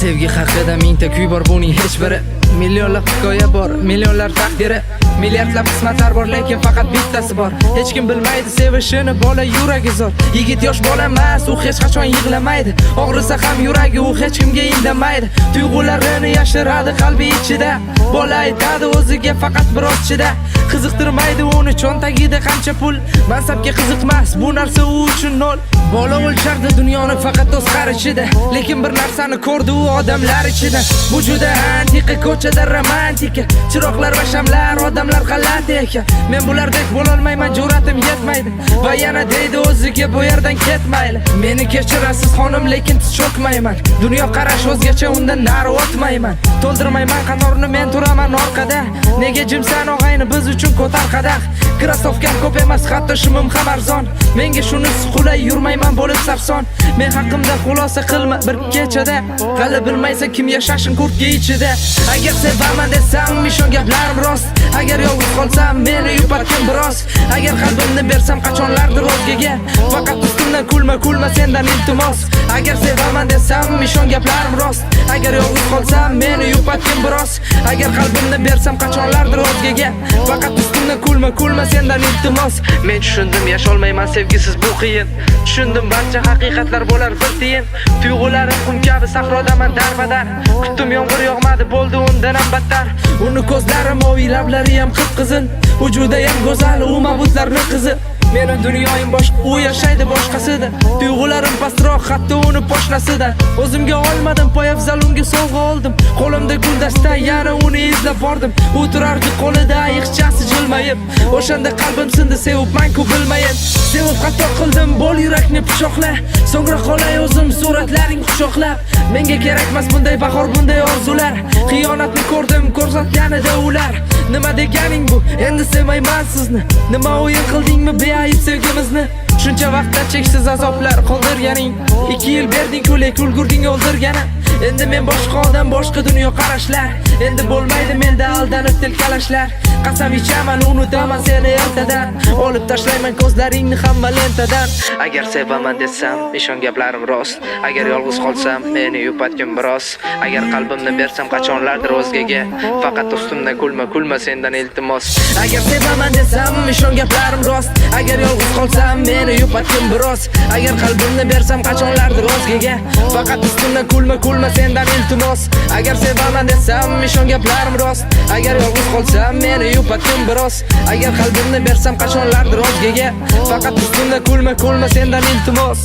Sevgi haqida mingta kuy bor, buning hech biri. Millionlab hikoya bor, millionlar taqdiri, milliardlab qismatlar bor, lekin faqat bittasi bor. Hech kim bilmaydi sevishini, bola yuragi zo'r. Yigit yosh bola emas, u hech qachon yig'lamaydi. Og'risa ham yuragi, u hech kimga indamaydi. Tuyg'ularini yashiradi qalbi ichida. Bola aytadi o'ziga faqat biroz chida. Qiziqtirmaydi uni cho'ntagida qancha pul. Mansabga qiziqmas, bu narsa u uchun nol. Bola o'lchardi dunyoni faqat o'z qarichida, lekin bir narsani ko'rdi u odamlar ichida. Bu juda antiqa ko'chada romantika, chiroqlar va shamlar, odamlar g'alati ekan. Men bulardek bo'lolmayman, jur'atim yetmaydi va yana deydi o'ziga bu yerdan ketmayli. Meni kechirasiz xonim, lekin tiz cho'kmayman. Dunyo qarash o'zgacha, undan nari o'tmayman. To'ldirmayman qatorni, men turaman orqada. Nega jimsan og'ayni, biz uchun ko'tar qadah. Krasovkam ko'p emas, hatto shimim ham arzon. Menga shunisi qulay, yurmayman bo'lib sarson. Men haqimda xulosa qilma bir kechada. Hali bilmaysan kim yashashin kurtga ichida. Agar sevaman desam, ishon gaplarim rost. Agar yolg'iz qolsam, meni yupatgin biroz. Agar qalbimni bersam, qachonlardir o'zgaga. Faqat ustimdan kulma sendan iltimos. Agar sevaman desam, ishon gaplarim rost. Agar yolg'iz qolsam, meni yupatgin biroz. Agar qalbimni bersam, qachonlardir o'zgaga. Faqat ustimdan kulma sendan iltimos. Men tushundim, yasholmayman sevgisiz bu qiyin. Tushundim, barcha haqiqatlar bo'lar bir tiyin. Tuyg'ularim qum kabi sahrodaman darbadar. Kutdim, yomg'ir yog'madi, bo'ldi undan ham battar. Uni ko'zlari moviy, lablari ham qip-qizil. Vujudi ham go'zal, u mabutlarning qizi. Meni dunyoyim boshqa, u yashaydi boshqasida. Tuyg'ularim pastroq, hatto uni poshnasida. O'zimga olmadim, poyafzal unga sovg'a oldim. Qo'limda guldasta, yana uni izlab bordim. U turardi qo'lida ayiqchasi jilmayib. O'shanda qalbim sindi, sevibman-ku bilmayib. Sevib xato qildim, bo'l yurakni pichoqla. So'ngra qolay o'zim suratlaring quchoqlab. Menga kerakmas bunday bahor, bunday orzular. Xiyonatni ko'rdim, ko'rsatganida ular. Nima deganing bu? Endi sevmayman sizni. Nima o'yin qildingmi beayb sevgimizni? Shuncha vaqtda cheksiz azoblar qoldirganing. 2 yil berding-ku, lekin ulgurding o'ldirgani. Endi men boshqa odam, boshqa dunyo qarashlar. Endi bo'lmaydi menda aldanib tilkalashlar. Qasam ichaman, unutaman seni ertadan. Olib tashlayman ko'zlaringni hamma lentadan. Agar sevaman desam, ishon gaplarim rost. Agar yolg'iz qolsam, meni yupatgin biroz. Agar qalbimni bersam, qachonlardir o'zgaga. Faqat ustimdan kulma sendan iltimos. Agar sevaman desam, ishon gaplarim rost. Agar yolg'iz qolsam, meni yupatgin biroz. Agar qalbimni bersam, qachonlardir o'zgaga. Faqat ustimdan kulma sendan iltimos. Agar sevaman desam, ishon gaplarim rost. Agar yolg'iz qolsam, meni yupatgin biroz. Agar qalbimni bersam, qachonlardir o'zgaga. Faqat ustimdan kulma sendan iltimos.